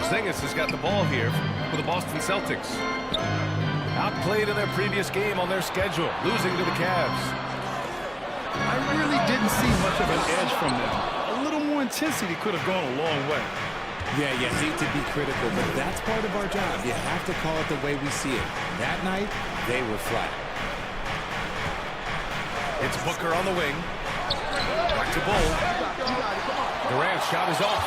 Porzingis has got the ball here for the Boston Celtics. Outplayed in their previous game on their schedule, losing to the Cavs. I really didn't see much of an edge from them. A little more intensity could have gone a long way. Yeah, you hate to be critical, but that's part of our job. You have to call it the way we see it. That night, they were flat. It's Booker on the wing. Back to Bull. Durant's shot is off.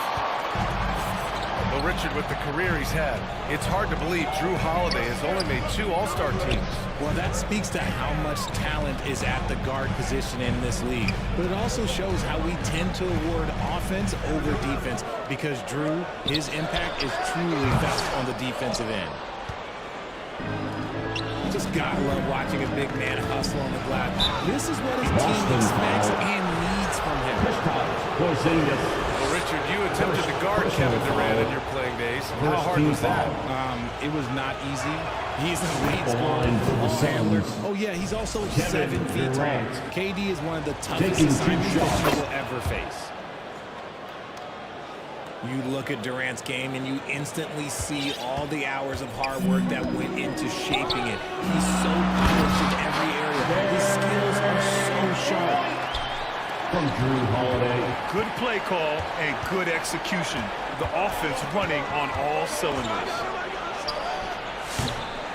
Well, Richard, with the career he's had, it's hard to believe Drew Holiday has only made 2 All-Star teams. Well, that speaks to how much talent is at the guard position in this league. But it also shows how we tend to award offense over defense because Drew, his impact is truly felt on the defensive end. You just gotta love watching a big man hustle on the glass. This is what his team expects and needs from him. Well, Richard, you attempted to guard Kevin Durant in your playing days. How hard was that? It was not easy. He's the lead scorer. Oh, yeah, he's also 7 feet tall. KD is one of the toughest assignments that you will ever face. You look at Durant's game and you instantly see all the hours of hard work that went into shaping it. He's so polished in every area. His skills are so sharp. From Drew Holiday. Good play call and good execution. The offense running on all cylinders.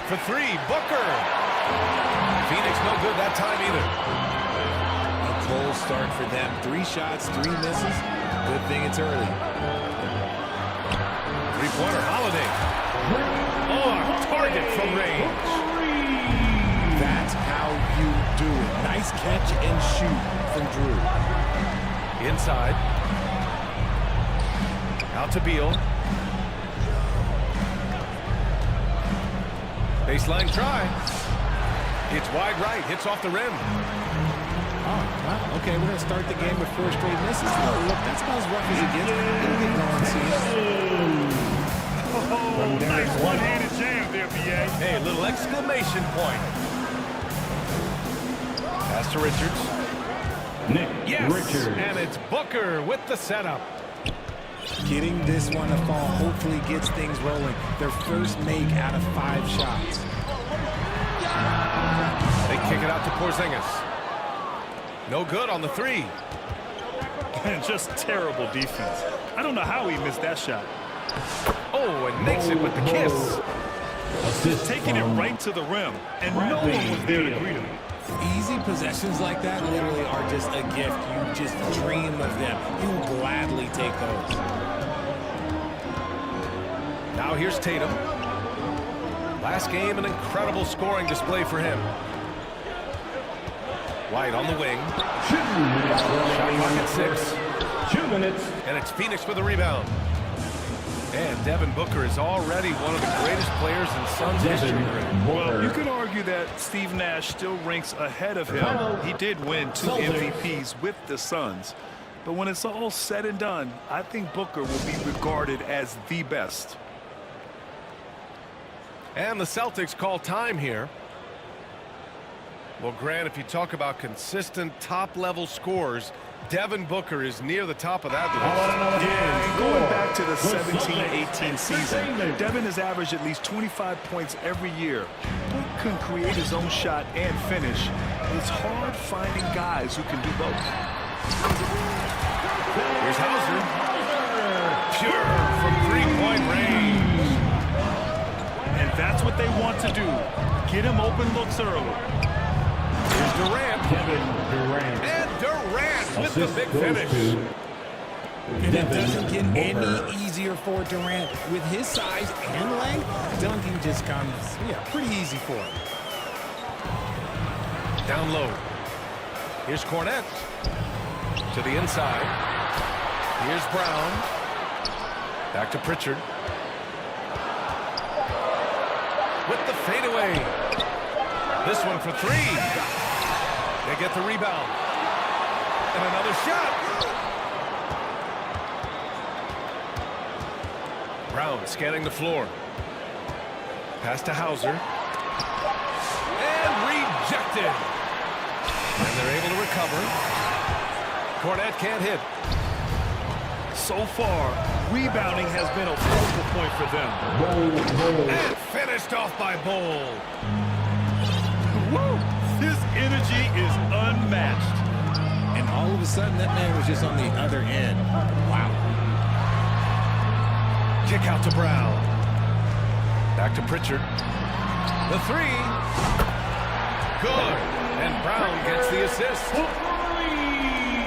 For 3, Booker. Phoenix no good that time either. A cold start for them. 3 shots, 3 misses. Good thing it's early. Three-pointer, Holiday. Oh, a target from range. That's how you do it. Nice catch and shoot from Drew. Inside. Out to Beal. Baseline try. It's wide right. Hits off the rim. Oh, well, okay, we're going to start the game with 4 straight misses. Oh, look, that's about as rough as it gets. It'll get going soon. Oh, nice one-handed jam there, B.A. Hey, a little exclamation point. Pass to Richards. Yes, Richards. and it's Booker with the setup. Getting this one to fall hopefully gets things rolling. Their first make out of 5 shots. They kick it out to Porzingis. No good on the 3. And just terrible defense. I don't know how he missed that shot. Oh, and makes it with the kiss. Taking it right to the rim, and no one was there to greet him. Easy possessions like that literally are just a gift. You just dream of them. You gladly take those. Now here's Tatum. Last game, an incredible scoring display for him. White on the wing. Shot clock at 6. 2 minutes. And it's Phoenix with a rebound. And Devin Booker is already one of the greatest players in Suns history. Well, you could argue that Steve Nash still ranks ahead of him. He did win 2 MVPs with the Suns. But when it's all said and done, I think Booker will be regarded as the best. And the Celtics call time here. Well, Grant, if you talk about consistent top-level scores, Devin Booker is near the top of that list. Yeah, and going back to the 17-18 season, Devin has averaged at least 25 points every year. Book can create his own shot and finish. It's hard finding guys who can do both. Here's Hauser. Pure from 3-point range. And that's what they want to do. Get him open looks early. Here's Durant. Kevin Durant. And Durant with the big finish. And it doesn't get any easier for Durant. With his size and length, dunking just comes, pretty easy for him. Down low. Here's Cornette. To the inside. Here's Brown. Back to Pritchard. With the fadeaway. This one for 3. They get the rebound. And another shot. Brown scanning the floor. Pass to Hauser. And rejected. And they're able to recover. Cornette can't hit. So far, rebounding has been a focal point for them. And finished off by Bull. Woo! His energy is unmatched. And all of a sudden, that man was just on the other end. Wow. Kick out to Brown. Back to Pritchard. The three. Good. And Brown gets the assist.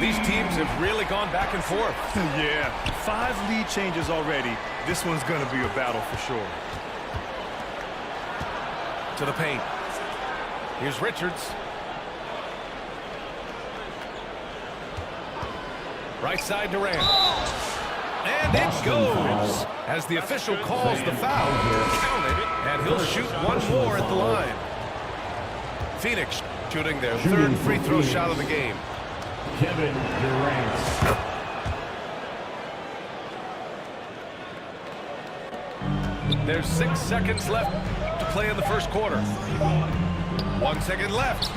These teams have really gone back and forth. Yeah, 5 lead changes already. This one's going to be a battle for sure. To the paint. Here's Richards. Right side Durant. And it goes. As the official calls the foul, count it, and he'll shoot one more at the line. Phoenix shooting their 3rd free throw shot of the game. Kevin Durant. There's 6 seconds left to play in the first quarter. 1 second left.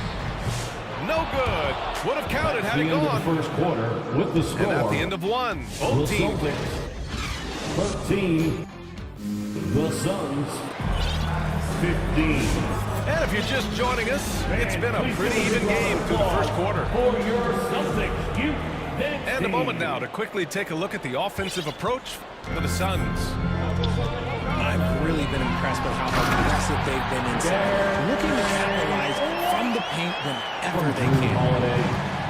No good. Would have counted had he gone. The first quarter with the score. And at the end of one, both the teams. Celtics 13. The Suns 15. And if you're just joining us, it's been a pretty even game through the first quarter. For your Celtics, you And a moment now to quickly take a look at the offensive approach for the Suns. I've really been impressed with how aggressive they've been inside. Looking to capitalize from the paint whenever they can.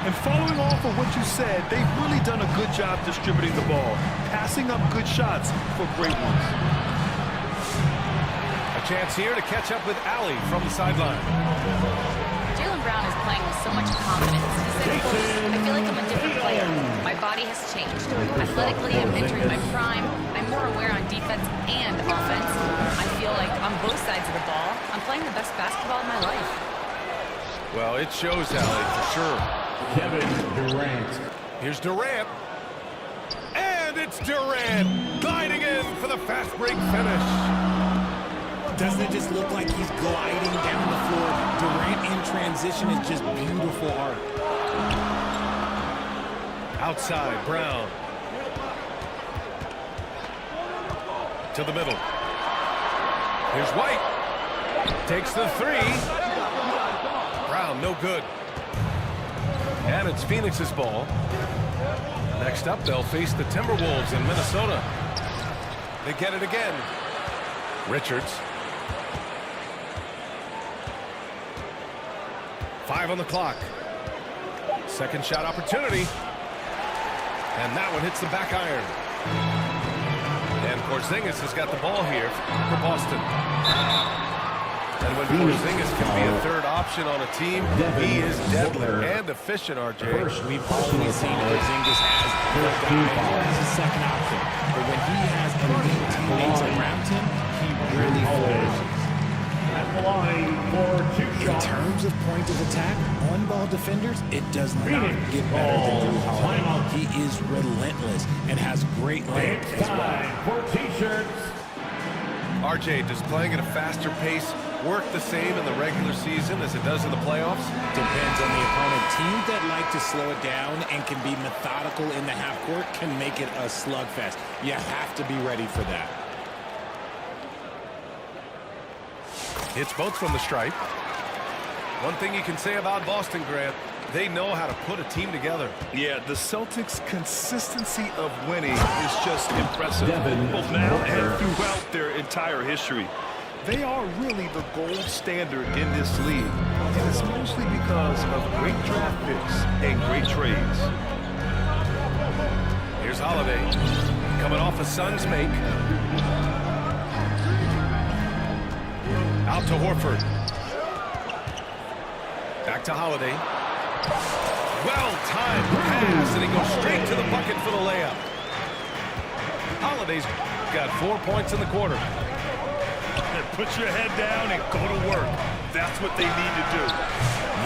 And following off of what you said, they've really done a good job distributing the ball, passing up good shots for great ones. A chance here to catch up with Allie from the sideline. Jaylen Brown is playing with so much confidence. He said, "I feel like I'm a different player. My body has changed. Athletically, I'm entering my prime. I'm more aware on defense and offense. I feel like on both sides of the ball, I'm playing the best basketball of my life." Well, it shows, Allie, for sure. Kevin Durant. Here's Durant. And it's Durant gliding in for the fast break finish. Doesn't it just look like he's gliding down the floor? Durant in transition is just beautiful art. Outside, Brown. To the middle. Here's White. Takes the three. Brown, no good. And it's Phoenix's ball. Next up, they'll face the Timberwolves in Minnesota. They get it again. Richards. 5 on the clock. Second shot opportunity. And that one hits the back iron. And Porzingis has got the ball here for Boston. And when Porzingis can be a third option on a team, he is deadly and efficient, RJ. We've always seen Porzingis as the guy as a second option. But when he has elite teammates around him, he really flourishes. At the line for 2 In shots. terms of point of attack, on-ball defenders, it does not get better than Drew Holiday. He is relentless and has great length It's as well. time for T-shirts. RJ, does playing at a faster pace work the same in the regular season as it does in the playoffs? Depends on the opponent. Teams that like to slow it down and can be methodical in the half court can make it a slugfest. You have to be ready for that. It's both from the stripe. One thing you can say about Boston, Grant, they know how to put a team together. Yeah, the Celtics' consistency of winning is just impressive. Devin Both now Booker. and throughout their entire history. They are really the gold standard in this league. And it's mostly because of great draft picks and great trades. Here's Holiday. Coming off a Suns make. Out to Horford. Back to Holiday. Well-timed pass, and he goes straight to the bucket for the layup. Holiday's got 4 points in the quarter. Put your head down and go to work. That's what they need to do.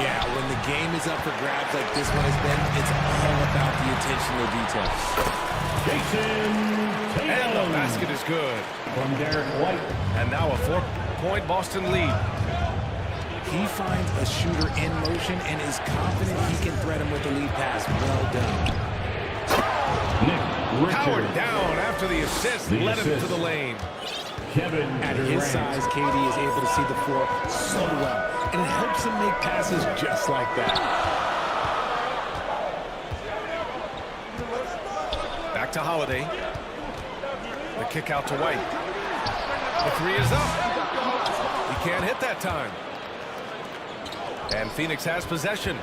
Yeah, when the game is up for grabs like this one has been, it's all about the attention to detail. Jason And the Tatum. basket is good. From Derek White. And now a 4-point Boston lead. He finds a shooter in motion and is confident he can thread him with the lead pass. Well done. Nick Powered down after the assist, led him to the lane. At his size, KD is able to see the floor so well, and it helps him make passes just like that. Back to Holiday. The kick out to White. The three is up. He can't hit that time. And Phoenix has possession.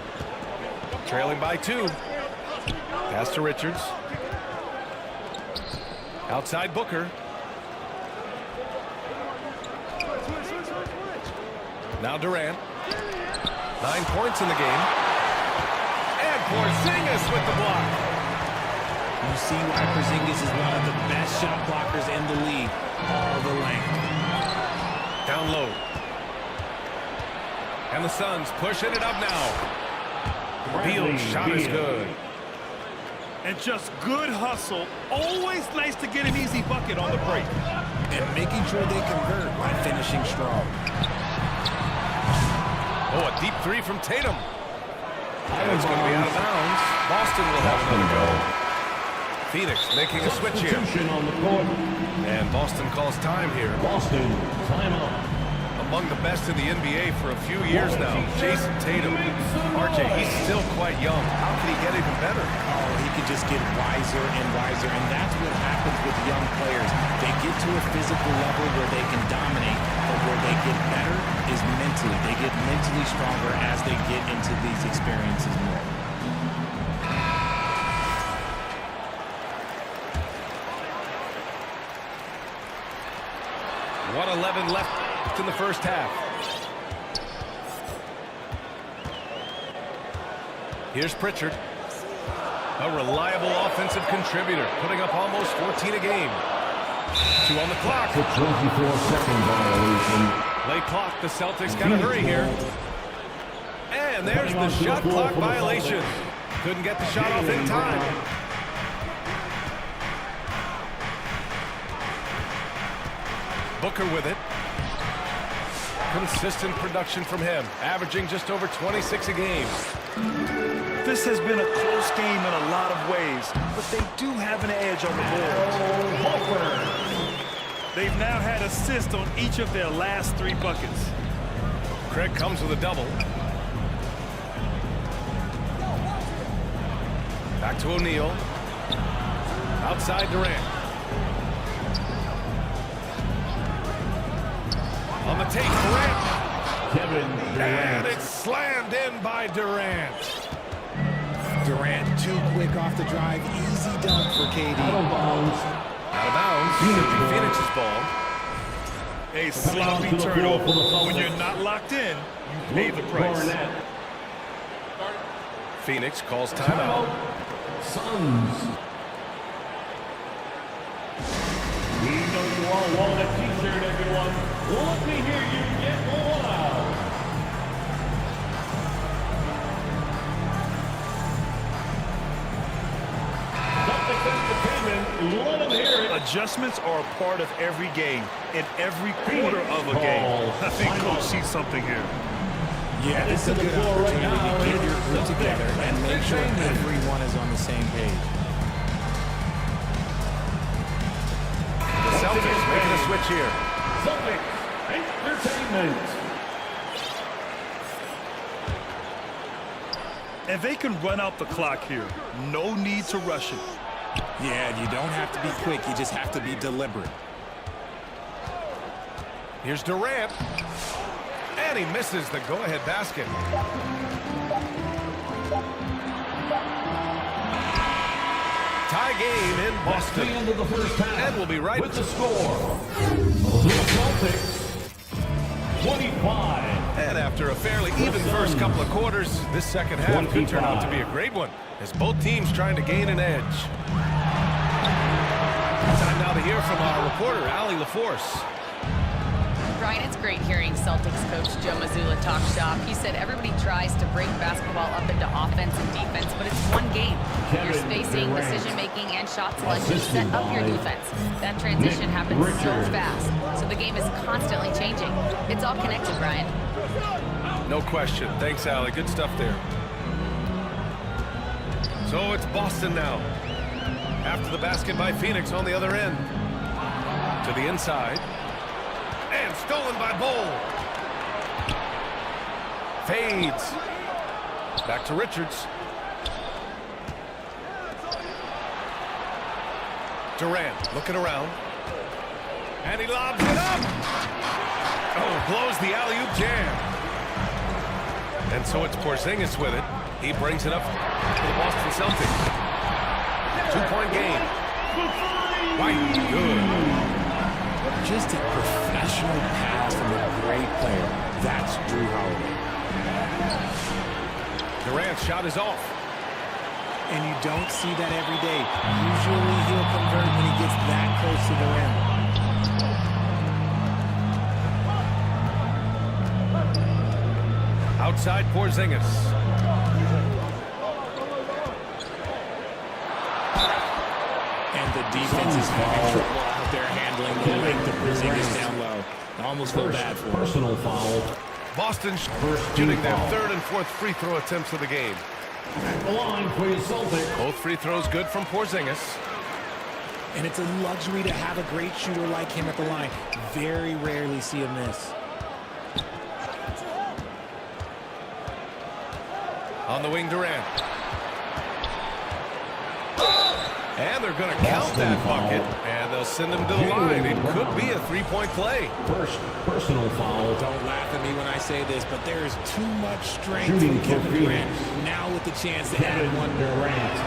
Trailing by 2. Pass to Richards. Outside Booker. Now Durant. 9 points in the game. And Porzingis with the block. You see why Porzingis is one of the best shot blockers in the league all the length. Down low. And the Suns pushing it up now. Beal's shot is good. And just good hustle. Always nice to get an easy bucket on the break. And making sure they convert by finishing strong. Oh, a deep 3 from Tatum. And it's going to be out of bounds. Boston will have another go. Phoenix making a switch here. On the court. And Boston calls time here. Boston, timeout. Among the best in the NBA for a few years now, Jason Tatum. RJ, he's still quite young. How can he get even better? Oh, he can just get wiser and wiser, and that's what happens with young players. They get to a physical level where they can dominate, but where they get better is mentally. They get mentally stronger as they get into these experiences more. 1:11 left in the first half. Here's Pritchard. A reliable offensive contributor, putting up almost 14 a game. 2 on the clock. The 24-second violation. Late clock, the Celtics got to hurry here. And there's the shot clock violation. Couldn't get the shot off in time. Booker with it. Consistent production from him, averaging just over 26 a game. This has been a close game in a lot of ways, but they do have an edge on the board. They've now had assists on each of their last 3 buckets. Craig comes with a double. Back to O'Neal. Outside Durant. On the take, Durant. Kevin And Durant. it's slammed in by Durant. Durant too quick off the drive. Easy dunk for KD. Out of bounds. Out of bounds. It'll be Phoenix's ball. A sloppy turnover. When you're not locked in, you pay the price. Barnett. Phoenix calls timeout. Suns. We know you all want a t-shirt, everyone. Let me hear you get loud. Let them hear it. Adjustments are a part of every game, in every quarter of a game. I think Coach sees something here. Yeah, this is a good opportunity to get your group together and make sure everyone is on the same page. The Celtics making a switch here. Celtics Entertainment. And they can run out the clock here. No need to rush it. Yeah, you don't have to be quick. You just have to be deliberate. Here's Durant. And he misses the go-ahead basket. Tie game in Boston. The end of the first half. And we'll be right with the score. The Celtics 25. And after a fairly even first couple of quarters, this second half could turn out to be a great one, as both teams trying to gain an edge. Time now to hear from our reporter, Allie LaForce. Brian, it's great hearing Celtics coach Joe Mazzulla talk shop. He said everybody tries to break basketball up into offense and defense, but it's one game. Your spacing, decision-making, and shot selection set up your defense. That transition happens so fast, so the game is constantly changing. It's all connected, Brian. No question. Thanks, Allie. Good stuff there. So it's Boston now. After the basket by Phoenix on the other end. To the inside. And stolen by Bull. Fades. Back to Richards. Durant looking around. And he lobs it up. Oh, blows the alley-oop jam. And so it's Porzingis with it. He brings it up to the Boston Celtics. 2-point game. White, good. Just a professional pass from a great player. That's Drew Holiday. Durant's shot is off. And you don't see that every day. Usually he'll convert when he gets that close to the rim. Outside Porzingis. And the defense is having trouble out there handling the length of Porzingis down low. I almost feel bad for him. Personal foul. Boston shooting their third and fourth free throw attempts of the game. The line for your Celtics. Both free throws good from Porzingis. And it's a luxury to have a great shooter like him at the line. Very rarely see him miss. On the wing, Durant. And they're going to count that bucket, and they'll send him to the line. It could be a three-point play. First personal foul. Don't laugh at me when I say this, but there is too much strength Shooting from Kevin for Durant. Phoenix. Now with the chance to add one. Durant.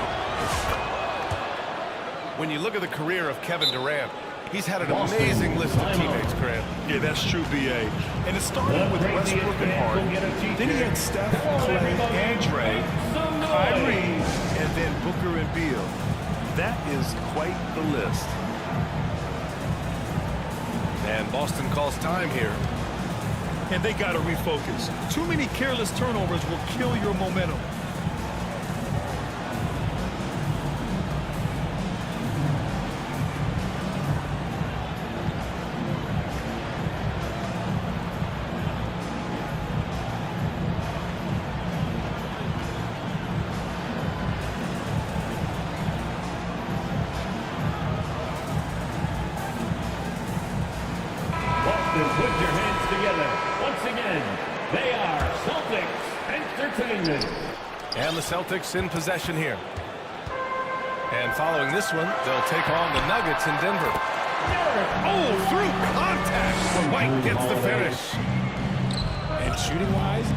When you look at the career of Kevin Durant, he's had an amazing list of teammates, Grant. Yeah, that's true, B.A. And it started with Westbrook and Harden. Then he had Steph, Clay, and Dre, Kyrie, and then Booker and Beal. That is quite the list. And Boston calls time here. And they got to refocus. Too many careless turnovers will kill your momentum. Put your hands together. Once again, they are Celtics Entertainment. And the Celtics in possession here. And following this one, they'll take on the Nuggets in Denver. Oh, through contact. White gets the finish. And shooting-wise,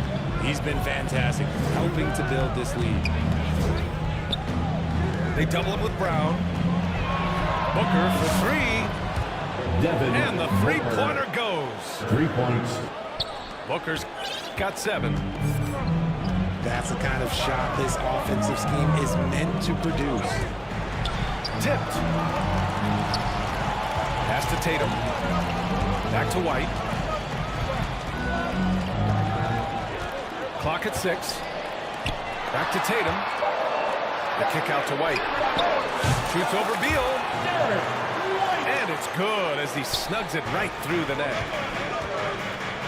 he's been fantastic, helping to build this lead. They double him with Brown. Booker for three. And the three-pointer goes. 3 points. Booker's got 7. That's the kind of shot this offensive scheme is meant to produce. Tipped. Pass to Tatum. Back to White. Clock at 6. Back to Tatum. The kick out to White. Shoots over Beal. And it's good as he snugs it right through the net.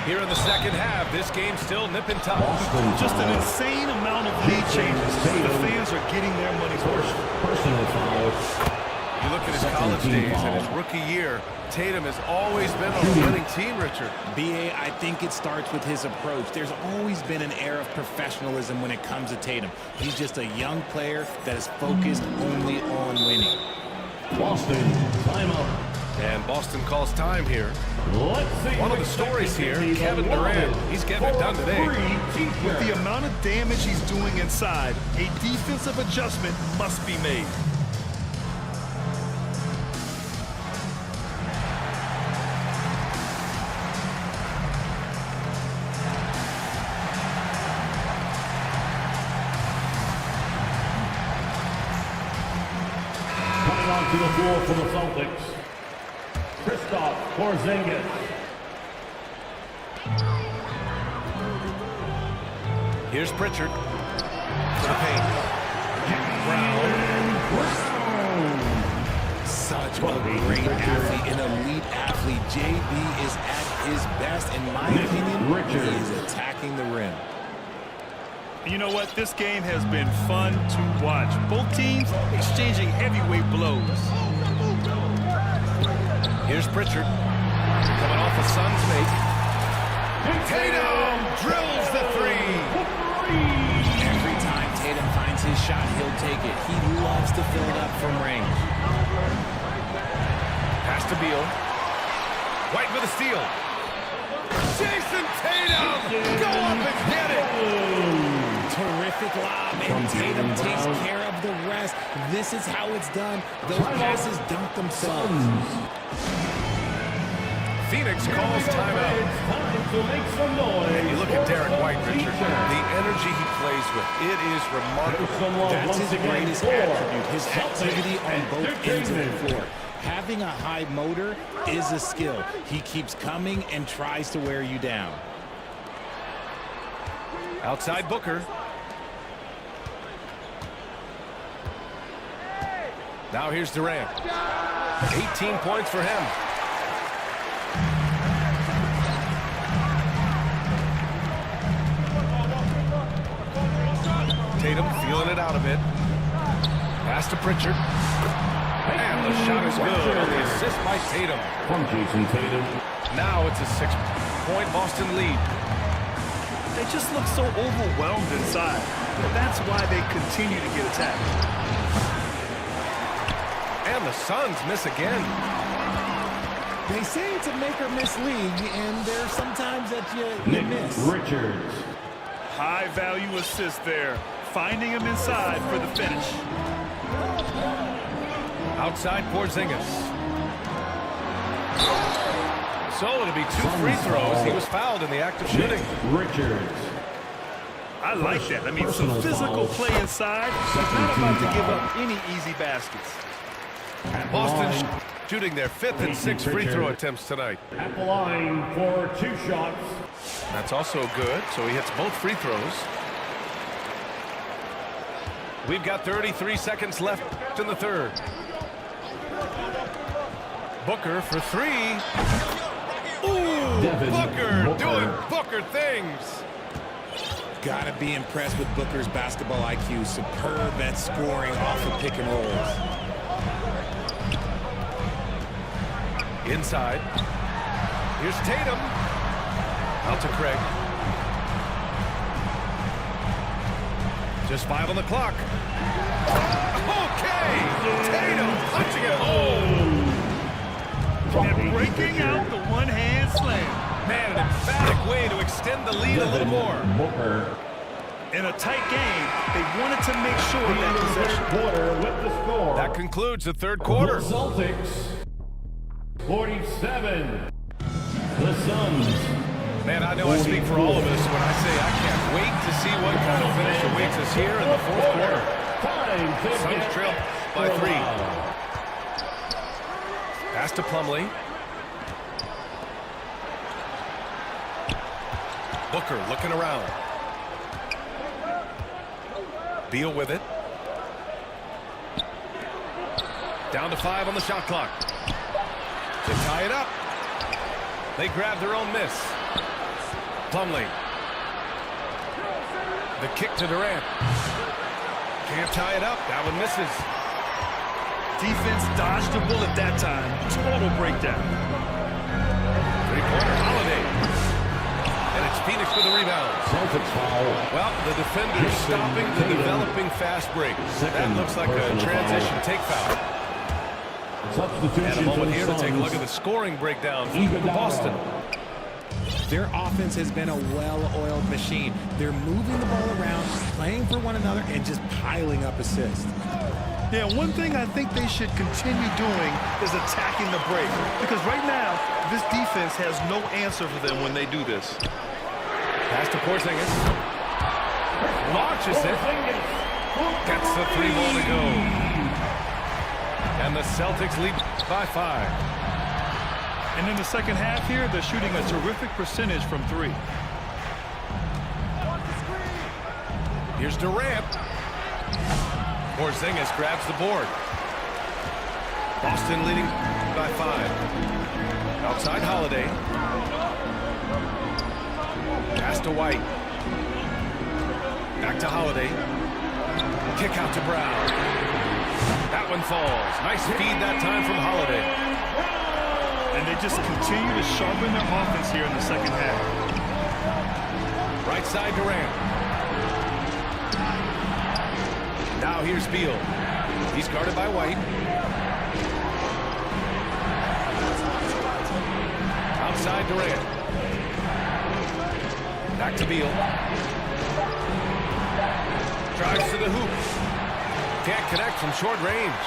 Here in the second half, this game's still nip and tuck. Just an insane amount of lead changes. The fans are getting their money's worth. Personal foul. You look at his college days and his rookie year, Tatum has always been on the winning team, Richard. B.A., I think it starts with his approach. There's always been an air of professionalism when it comes to Tatum. He's just a young player that is focused only on winning. Boston, timeout. And Boston calls time here. Let's see. One of the stories here, Kevin Durant, he's getting it done today. With the amount of damage he's doing inside, a defensive adjustment must be made. Coming onto the floor for the Celtics. Porzingis. Here's Pritchard to the paint. Brown. Such a great athlete, an elite athlete. JB is at his best, in my opinion. He is attacking the rim. You know what? This game has been fun to watch. Both teams exchanging heavyweight blows. Here's Pritchard. Coming off a Suns make. Tatum drills the three. Every time Tatum finds his shot, he'll take it. He loves to fill it up from range. Pass to Beal. White with a steal. Jason Tatum! Go up and get it! Terrific lob, and Tatum takes care of the rest. This is how it's done. Those passes dunk themselves. Phoenix calls timeout. And you look at Derek White, Richard, the energy he plays with, it is remarkable. That's his greatest attribute, his activity on both ends of the floor. Having a high motor is a skill. He keeps coming and tries to wear you down. Outside Booker. Now here's Durant. 18 points for him. Tatum feeling it out a bit. Pass to Pritchard. And the shot is good on the assist by Tatum. From Jason Tatum. Now it's a 6-point Boston lead. They just look so overwhelmed inside. That's why they continue to get attacked. And the Suns miss again. They say it's a make-or-miss league, and there's sometimes that you miss. Richards. High-value assist there. Finding him inside for the finish. Outside Porzingis. So it'll be 2 free throws. He was fouled in the act of shooting. Richards. I like that. I mean, some physical play inside. He's not about to give up any easy baskets. Boston shooting their 5th and 6th free throw attempts tonight. At the line for 2 shots. That's also good, so he hits both free throws. We've got 33 seconds left in the third. Booker for 3. Ooh, Booker doing Booker things. Gotta be impressed with Booker's basketball IQ. Superb at scoring off of pick and rolls. Inside. Here's Tatum. Out to Craig. Just 5 on the clock. Okay! Tatum punching it home. And breaking out the one-hand slam. Man, an emphatic way to extend the lead a little more. Booker. In a tight game, they wanted to make sure of that possession. Quarter with the score. That concludes the third quarter. The Celtics 47. The Suns. Man, I know I speak for all of us when I say I can't wait to see what kind of finish awaits us here in the fourth quarter. Suns trail by 3. Pass to Plumlee. Booker looking around. Beal with it. Down to 5 on the shot clock. To tie it up. They grab their own miss. Plumlee. The kick to Durant. Can't tie it up. That one misses. Defense dodged a bullet that time. Total breakdown. 3-pointer Holiday. And it's Phoenix with the rebound. Celtics foul. Well, the defender's stopping the developing fast break. That looks like a transition take foul. And a moment here to take a look at the scoring breakdown for Boston. Their offense has been a well-oiled machine. They're moving the ball around, playing for one another, and just piling up assists. Yeah, one thing I think they should continue doing is attacking the break. Because right now, this defense has no answer for them when they do this. Pass to Porzingis. Launches it. Gets the 3-ball to go. And the Celtics lead by 5. And in the second half here, they're shooting a terrific percentage from 3. Here's Durant. Porzingis grabs the board. Boston leading by 5. Outside Holiday. Pass to White. Back to Holiday. Kick out to Brown. That one falls. Nice feed that time from Holiday. And they just continue to sharpen their offense here in the second half. Right side Durant. Now here's Beal. He's guarded by White. Outside Durant. Back to Beal. Drives to the hoop. Can't connect from short range.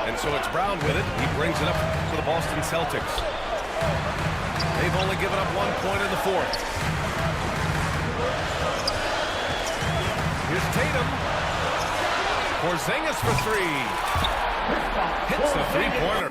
And so it's Brown with it. He brings it up to the Boston Celtics. They've only given up 1 point in the fourth. Here's Tatum. Porzingis for three. Hits the three-pointer.